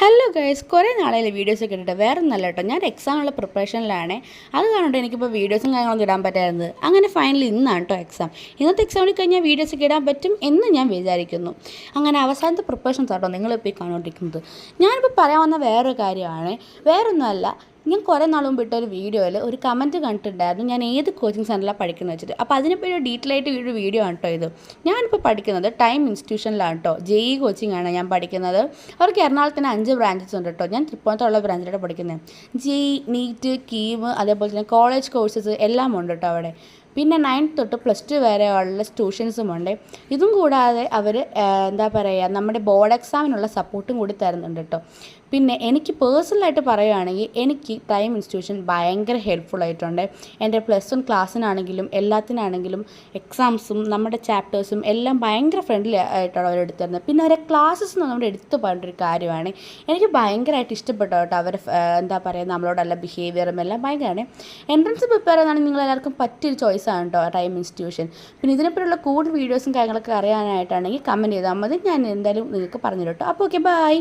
Hello guys, കുറേ നാളായില്ലേ വീഡിയോസൊക്കെ ഇട്ടിട്ട്. വേറെ ഒന്നല്ല കേട്ടോ, ഞാൻ എക്സാമിനുള്ള പ്രിപ്പറേഷനിലാണ്. അത് കാണുന്നുണ്ട് എനിക്കിപ്പോൾ വീഡിയോസും കാര്യങ്ങളൊന്നും ഇടാൻ പറ്റായിരുന്നത്. അങ്ങനെ ഫൈനലി ഇന്നാണ് കേട്ടോ എക്സാം. ഇന്നത്തെ എക്സാമിൽ കഴിഞ്ഞാൽ വീഡിയോസൊക്കെ ഇടാൻ പറ്റും എന്ന് ഞാൻ വിചാരിക്കുന്നു. അങ്ങനെ അവസാനത്തെ പ്രിപ്പറേഷൻസ് ആട്ടോ നിങ്ങളിപ്പോൾ ഈ കണ്ടുകൊണ്ടിരിക്കുന്നത്. ഞാനിപ്പോൾ പറയാൻ വന്ന വേറൊരു കാര്യമാണ്. വേറൊന്നുമല്ല, ഞാൻ കുറേ നാൾ മുമ്പ് ഇട്ട ഒരു വീഡിയോയിൽ ഒരു കമൻറ്റ് കണ്ടിട്ടുണ്ടായിരുന്നു, ഞാൻ ഏത് കോച്ചിങ് സെൻറ്ററിലാണ് പഠിക്കുന്നത് വെച്ചിട്ട്. അപ്പോൾ അതിനെപ്പറ്റി ഒരു ഡീറ്റെയിൽ ആയിട്ട് ഒരു വീഡിയോ ആണ് കേട്ടോ ഇത്. ഞാനിപ്പോൾ പഠിക്കുന്നത് ടൈം ഇൻസ്റ്റിറ്റ്യൂഷനിലാണ് കേട്ടോ. JEE കോച്ചിങ് ആണ് ഞാൻ പഠിക്കുന്നത്. അവർക്ക് എറണാകുളത്തിന് 5 ബ്രാഞ്ചസ് ഉണ്ട് കേട്ടോ. ഞാൻ തൃപ്പൂണിത്തുള്ള ബ്രാഞ്ചിലാണ് പഠിക്കുന്നത്. JEE, നീറ്റ്, കീം, അതേപോലെ തന്നെ കോളേജ് കോഴ്സസ് എല്ലാം ഉണ്ട് കേട്ടോ അവിടെ. പിന്നെ 9th തൊട്ട് +2 വരെയുള്ള ട്യൂഷൻസും ഉണ്ട്. ഇതും കൂടാതെ അവർ എന്താ പറയുക, നമ്മുടെ ബോർഡ് എക്സാമിനുള്ള സപ്പോർട്ടും കൂടി തരുന്നുണ്ട് കേട്ടോ. പിന്നെ എനിക്ക് പേഴ്സണലായിട്ട് പറയുകയാണെങ്കിൽ എനിക്ക് ടൈം ഇൻസ്റ്റിറ്റ്യൂഷൻ ഭയങ്കര ഹെൽപ്ഫുൾ ആയിട്ടുണ്ട്. എൻ്റെ +1 ക്ലാസ്സിനാണെങ്കിലും എല്ലാത്തിനാണെങ്കിലും എക്സാംസും നമ്മുടെ ചാപ്റ്റേഴ്സും എല്ലാം ഭയങ്കര ഫ്രണ്ട്ലി ആയിട്ടാണ് അവർ എടുത്തു തരുന്നത്. പിന്നെ അവരെ ക്ലാസ്സസ് നമ്മുടെ എടുത്തു പറഞ്ഞൊരു കാര്യമാണ്. എനിക്ക് ഭയങ്കരമായിട്ട് ഇഷ്ടപ്പെട്ടു കേട്ടോ. അവർ എന്താ പറയുക, നമ്മളോടുള്ള ബിഹേവിയറും എല്ലാം ഭയങ്കരമാണ്. എൻട്രൻസ് പ്രിപ്പയർ ചെയ്യുന്നതാണെങ്കിൽ നിങ്ങളെല്ലാവർക്കും പറ്റിയൊരു ചോയ്സാണ് കേട്ടോ ടൈം ഇൻസ്റ്റിറ്റ്യൂഷൻ. പിന്നെ ഇതിനെപ്പറ്റിയുള്ള കൂടുതൽ വീഡിയോസും കാര്യങ്ങളൊക്കെ അറിയാനായിട്ടാണെങ്കിൽ കമൻറ്റ് ചെയ്താൽ മതി. ഞാൻ എന്തായാലും നിങ്ങൾക്ക് പറഞ്ഞു കേട്ടോ. അപ്പോൾ ഓക്കെ, ബൈ.